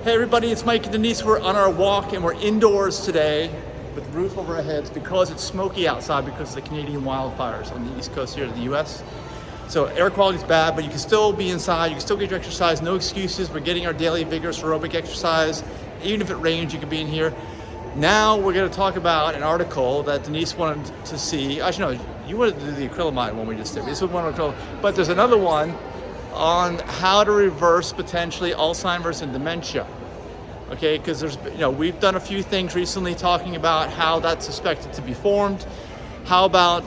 Hey everybody, it's Mike and Denise. We're on our walk and we're indoors today with the roof over our heads because it's smoky outside because of the Canadian wildfires on the east coast here of the US. So air quality is bad, but you can still be inside, you can still get your exercise, no excuses. We're getting our daily vigorous aerobic exercise. Even if it rains, you can be in here. Now we're going to talk about an article that Denise wanted to see. Actually, no, you wanted to do the acrylamide one we just did. This was one on acrylamide, but there's another one on how to reverse potentially Alzheimer's and dementia. Okay, because there's, we've done a few things recently talking about how that's suspected to be formed. How about,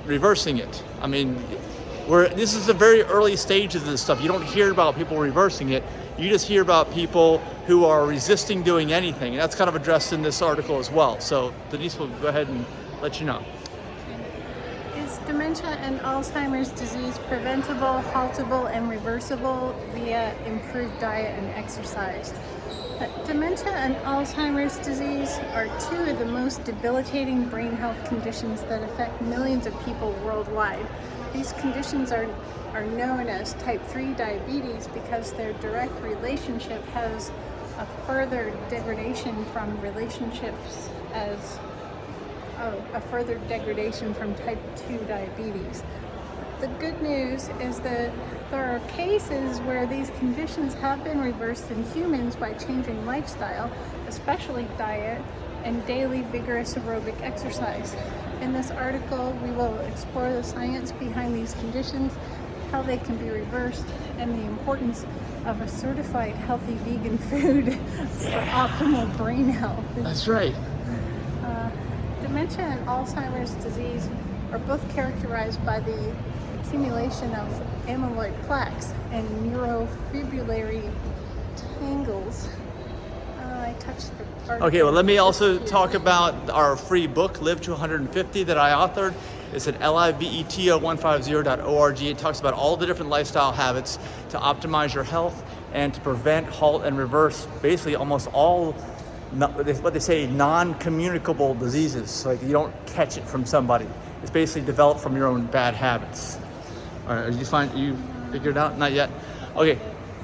reversing it? I mean, this is the very early stages of this stuff. You don't hear about people reversing it. You just hear about people who are resisting doing anything. And that's kind of addressed in this article as well. So Denise will go ahead and let you know. Is dementia and Alzheimer's disease preventable, haltable, and reversible via improved diet and exercise? Dementia and Alzheimer's disease are two of the most debilitating brain health conditions that affect millions of people worldwide. These conditions are known as type 3 diabetes because their direct relationship has a further degradation from relationships as a further degradation from type 2 diabetes. The good news is that there are cases where these conditions have been reversed in humans by changing lifestyle, especially diet and daily vigorous aerobic exercise. In this article, we will explore the science behind these conditions, how they can be reversed, and the importance of a certified healthy vegan food for optimal brain health. That's right. Dementia and Alzheimer's disease are both characterized by the accumulation of amyloid plaques and neurofibrillary tangles. I touched the article. Okay, well, let me also talk about our free book, Live to 150, that I authored. It's at liveto150.org. It talks about all the different lifestyle habits to optimize your health and to prevent, halt, and reverse basically almost all what they say non-communicable diseases. Like you don't catch it from somebody. It's basically developed from your own bad habits. All right, you figured it out? Not yet? Okay,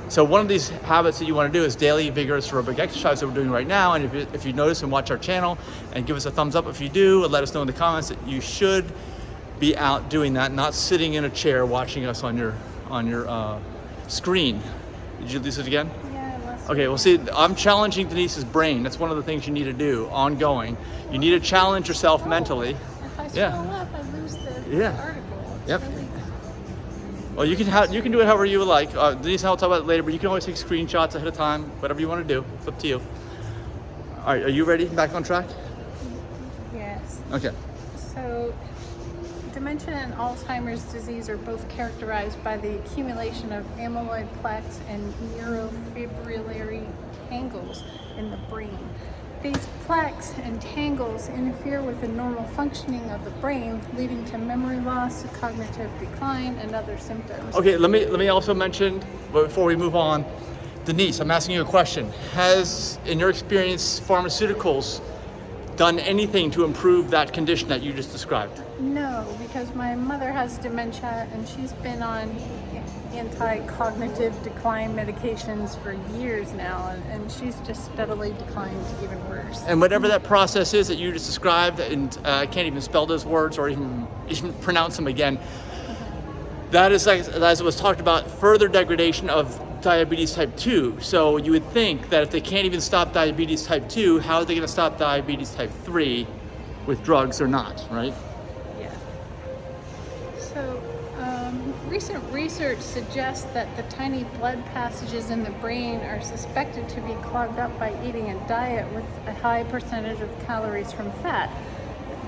so one of these habits that you want to do is daily vigorous aerobic exercise that we're doing right now. And if you notice and watch our channel and give us a thumbs up if you do, and let us know in the comments that you should be out doing that, not sitting in a chair watching us on your screen. Did you lose it again? Okay, well see, I'm challenging Denise's brain. That's one of the things you need to do, ongoing. You need to challenge yourself mentally. If I scroll up, I lose the article. Yep. Well, you can do it however you would like. Denise and I will talk about it later, but you can always take screenshots ahead of time, whatever you want to do. It's up to you. All right, are you ready? Back on track? Yes. Okay. So, dementia and Alzheimer's disease are both characterized by the accumulation of amyloid plaques and neurofibrillary tangles in the brain. These plaques and tangles interfere with the normal functioning of the brain, leading to memory loss, cognitive decline, and other symptoms. Okay, let me also mention, before we move on, Denise, I'm asking you a question. Has, in your experience, pharmaceuticals done anything to improve that condition that you just described? No, because my mother has dementia and she's been on anti-cognitive decline medications for years now, and she's just steadily declined even worse. And whatever that process is that you just described, and I can't even spell those words or even pronounce them again, that is, like, as it was talked about, further degradation of diabetes type 2. So you would think that if they can't even stop diabetes type 2, how are they going to stop diabetes type 3 with drugs or not, right? Yeah. So recent research suggests that the tiny blood passages in the brain are suspected to be clogged up by eating a diet with a high percentage of calories from fat.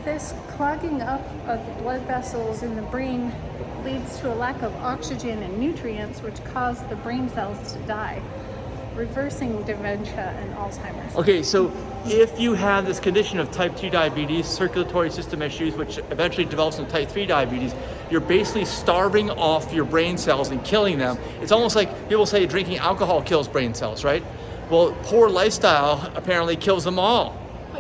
This clogging up of the blood vessels in the brain leads to a lack of oxygen and nutrients, which cause the brain cells to die, reversing dementia and Alzheimer's. Okay, so if you have this condition of type 2 diabetes, circulatory system issues, which eventually develops into type 3 diabetes, you're basically starving off your brain cells and killing them. It's almost like people say drinking alcohol kills brain cells, right? Well, poor lifestyle apparently kills them all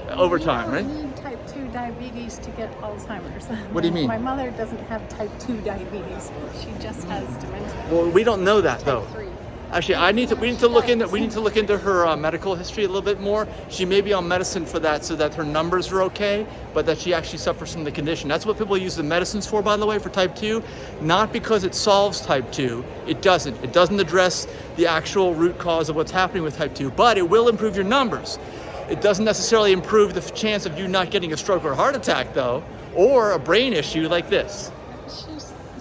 over time, right? You don't need type 2 diabetes to get Alzheimer's. What do you mean? My mother doesn't have type 2 diabetes. She just has dementia. Well, we don't know that though. Type 3. Actually, we need to look into her medical history a little bit more. She may be on medicine for that, so that her numbers are okay, but that she actually suffers from the condition. That's what people use the medicines for, by the way, for type 2. Not because it solves type 2. It doesn't. It doesn't address the actual root cause of what's happening with type 2, but it will improve your numbers. It doesn't necessarily improve the chance of you not getting a stroke or a heart attack, though, or a brain issue like this.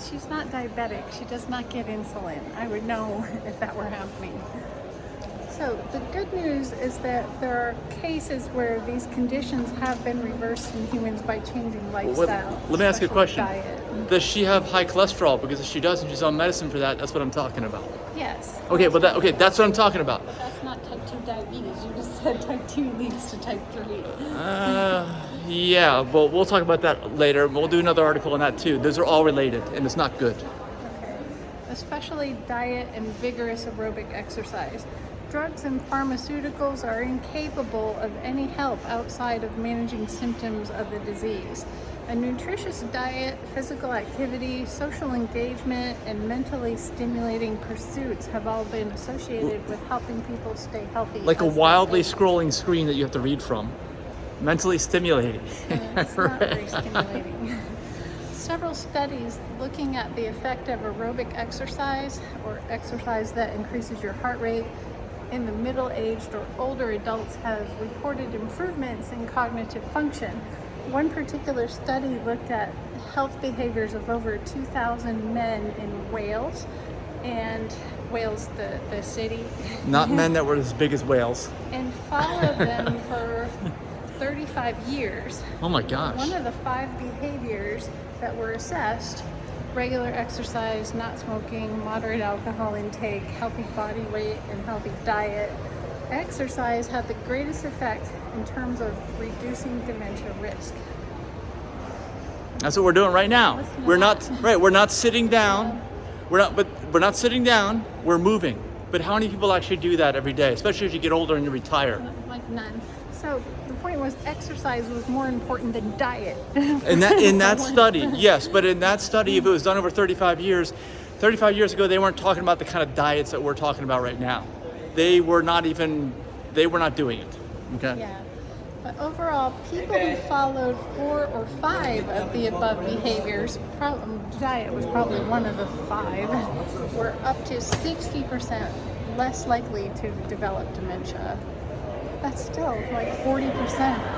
She's not diabetic. She does not get insulin. I would know if that were happening. So the good news is that there are cases where these conditions have been reversed in humans by changing lifestyle. Let me ask you a question. Diet. Does she have high cholesterol? Because if she does and she's on medicine for that, that's what I'm talking about. Yes. Okay, but that's what I'm talking about. But that's not type 2 diabetes. You just said type 2 leads to type 3. Yeah, well, we'll talk about that later. We'll do another article on that too. Those are all related, and it's not good. Okay. Especially diet and vigorous aerobic exercise. Drugs and pharmaceuticals are incapable of any help outside of managing symptoms of the disease. A nutritious diet, physical activity, social engagement, and mentally stimulating pursuits have all been associated with helping people stay healthy. Like a wildly scrolling screen that you have to read from. Mentally stimulating. It's not very stimulating. Several studies looking at the effect of aerobic exercise or exercise that increases your heart rate in the middle-aged or older adults have reported improvements in cognitive function. One particular study looked at health behaviors of over 2,000 men in Wales, and Wales, the city. Not men that were as big as whales. And followed them for 35 years. Oh my gosh. One of the 5 behaviors that were assessed, regular exercise, not smoking, moderate alcohol intake, healthy body weight, and healthy diet. Exercise had the greatest effect in terms of reducing dementia risk. That's what we're doing right now. We're not sitting down. Yeah. We're not sitting down. We're moving. But how many people actually do that every day, especially as you get older and you retire? Like none. So the point was exercise was more important than diet. In that study, yes, but in that study, if it was done over 35 years ago, they weren't talking about the kind of diets that we're talking about right now. They were not doing it. Okay. Yeah. But overall, people who followed 4 or 5 of the above behaviors, diet was probably one of the 5, were up to 60% less likely to develop dementia. That's still like 40%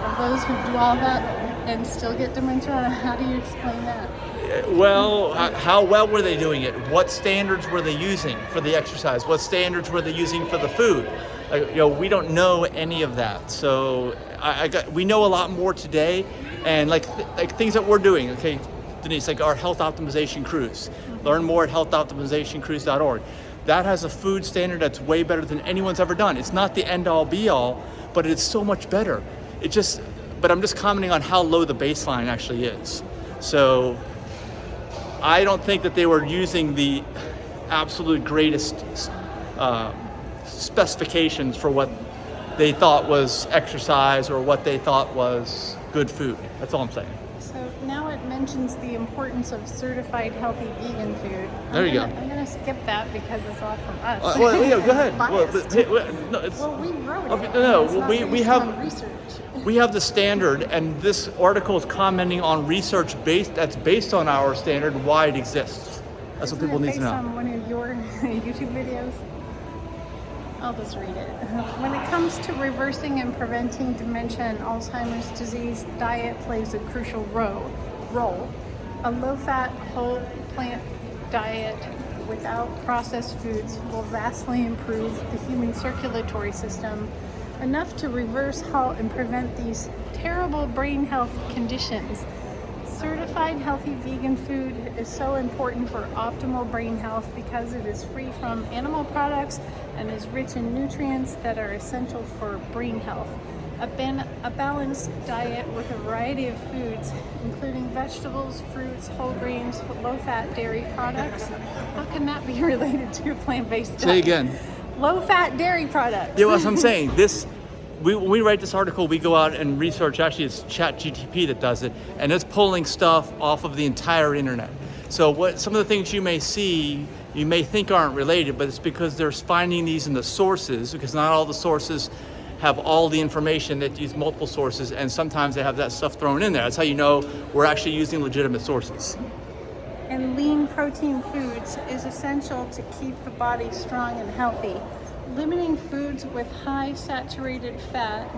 of those who do all that and still get dementia. How do you explain that? Well, how well were they doing it? What standards were they using for the exercise? What standards were they using for the food? We don't know any of that. So we know a lot more today, and like things that we're doing. Okay, Denise, like our health optimization cruise. Learn more at Halt-able.Cruise.org. That has a food standard that's way better than anyone's ever done. It's not the end all be all, but it's so much better. But I'm just commenting on how low the baseline actually is. So I don't think that they were using the absolute greatest specifications for what they thought was exercise or what they thought was good food. That's all I'm saying. So now it mentions the importance of certified healthy vegan food. There you go. I'm going to skip that because it's all from us. Go ahead. We wrote it. We have research. We have the standard, and this article is commenting on research that's based on our standard and why it exists. That's what people need to know. Based on one of your YouTube videos? I'll just read it. When it comes to reversing and preventing dementia and Alzheimer's disease, diet plays a crucial role. A low-fat, whole plant diet without processed foods will vastly improve the human circulatory system, enough to reverse, halt, and prevent these terrible brain health conditions. Certified healthy vegan food is so important for optimal brain health because it is free from animal products and is rich in nutrients that are essential for brain health. A balanced diet with a variety of foods, including vegetables, fruits, whole grains, low-fat dairy products. How can that be related to a plant-based diet? Say again. Low-fat dairy products. Yeah, well, that's what I'm saying. When we write this article, we go out and research. Actually, it's ChatGPT that does it, and it's pulling stuff off of the entire internet. So some of the things you may see you may think aren't related, but it's because they're finding these in the sources, because not all the sources have all the information. That use multiple sources, and sometimes they have that stuff thrown in there. That's how you know we're actually using legitimate sources. And lean protein foods is essential to keep the body strong and healthy. Limiting foods with high saturated fat.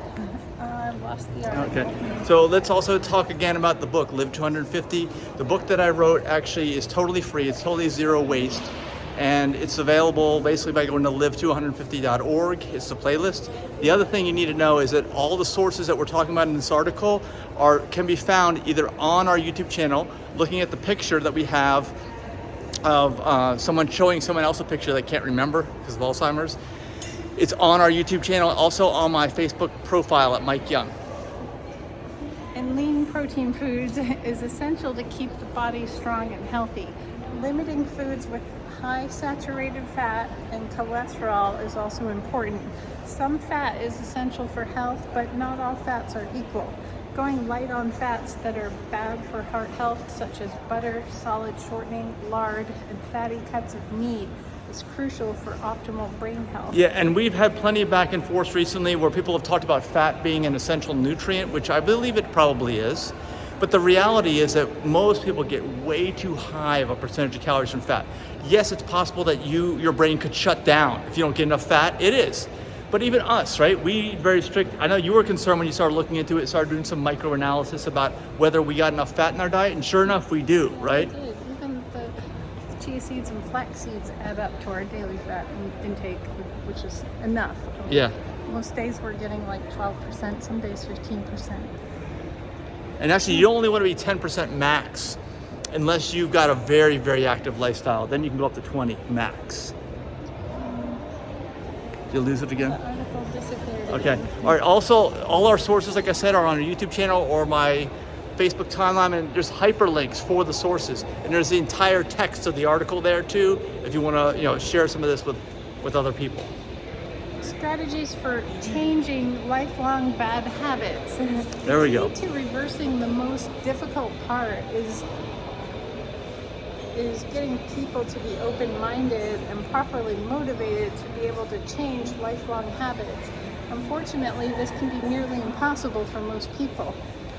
I've lost the article. Okay, so let's also talk again about the book, Live 250. The book that I wrote actually is totally free. It's totally zero waste. And it's available basically by going to live250.org. It's the playlist. The other thing you need to know is that all the sources that we're talking about in this article can be found either on our YouTube channel, looking at the picture that we have of someone showing someone else a picture they can't remember because of Alzheimer's. It's on our YouTube channel, also on my Facebook profile at Mike Young. And lean protein foods is essential to keep the body strong and healthy. Limiting foods with high saturated fat and cholesterol is also important. Some fat is essential for health, but not all fats are equal. Going light on fats that are bad for heart health, such as butter, solid shortening, lard, and fatty cuts of meat, is crucial for optimal brain health. Yeah, and we've had plenty of back and forth recently where people have talked about fat being an essential nutrient, which I believe it probably is. But the reality is that most people get way too high of a percentage of calories from fat. Yes, it's possible that your brain could shut down if you don't get enough fat. It is. But even us, right? We very strict. I know you were concerned when you started looking into it, started doing some microanalysis about whether we got enough fat in our diet, and sure enough, we do, right? We did. Even the chia seeds and flax seeds add up to our daily fat intake, which is enough. Yeah. Most days we're getting like 12%, some days 15%. And actually, you only want to be 10% max unless you've got a very, very active lifestyle. Then you can go up to 20 max. Did you lose it again? The article disappeared. Okay. Again. All right. Also, all our sources, like I said, are on our YouTube channel or my Facebook timeline, and there's hyperlinks for the sources, and there's the entire text of the article there too. If you want to, share some of this with other people. Strategies for changing lifelong bad habits. There we go. The key to reversing the most difficult part is getting people to be open-minded and properly motivated to be able to change lifelong habits. Unfortunately, this can be nearly impossible for most people.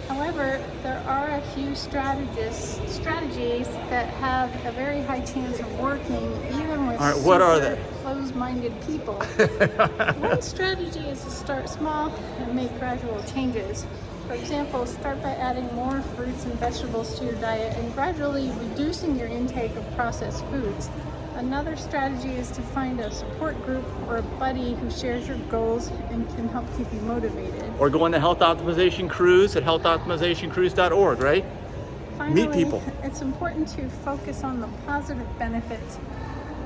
However, there are a few strategies that have a very high chance of working even with what are they? closed-minded people. One strategy is to start small and make gradual changes. For example, start by adding more fruits and vegetables to your diet and gradually reducing your intake of processed foods. Another strategy is to find a support group or a buddy who shares your goals and can help keep you motivated. Or go on the Health Optimization Cruise at HealthOptimizationCruise.org, right? Finally, Meet people. It's important to focus on the positive benefits,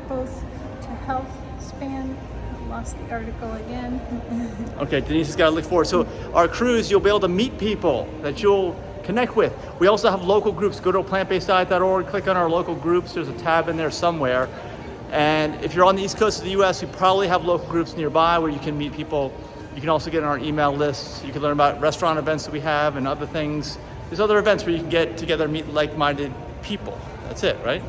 both to health span. I lost the article again. Okay, Denise has got to look forward. So our cruise, you'll be able to meet people that you'll connect with. We also have local groups. Go to aPlantBasedDiet.org, click on our local groups. There's a tab in there somewhere. And if you're on the East Coast of the US, we probably have local groups nearby where you can meet people. You can also get on our email lists. You can learn about restaurant events that we have and other things. There's other events where you can get together and meet like-minded people. That's it, right?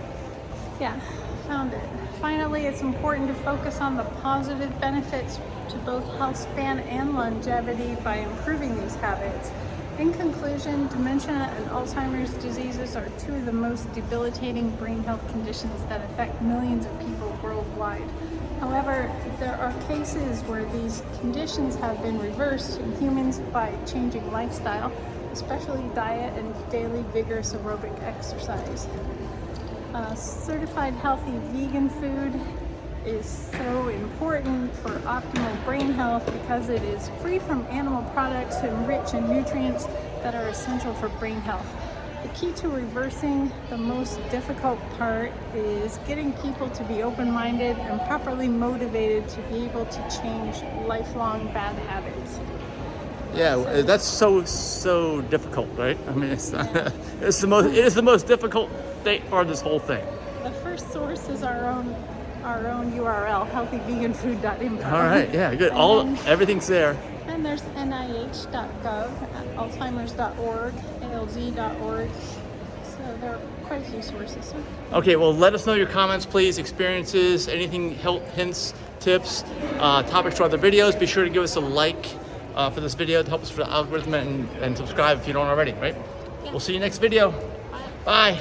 Yeah, found it. Finally, it's important to focus on the positive benefits to both health span and longevity by improving these habits. In conclusion, dementia and Alzheimer's diseases are two of the most debilitating brain health conditions that affect millions of people worldwide. However, there are cases where these conditions have been reversed in humans by changing lifestyle, especially diet and daily vigorous aerobic exercise. Certified healthy vegan food is so important for optimal brain health because it is free from animal products and rich in nutrients that are essential for brain health. The key to reversing the most difficult part is getting people to be open-minded and properly motivated to be able to change lifelong bad habits. Yeah, that's so difficult, right? I mean, it is the most difficult part of this whole thing. The first source is our own URL, healthyveganfood.info. All right, yeah, good. Everything's there. And there's NIH.gov, Alzheimer's.org, ALZ.org. So So there are quite a few sources. Okay, well, let us know your comments, please, experiences, anything, hints, tips, topics for other videos. Be sure to give us a like for this video to help us for the algorithm, and subscribe if you don't already, right? Yeah. We'll see you next video. Bye. Bye.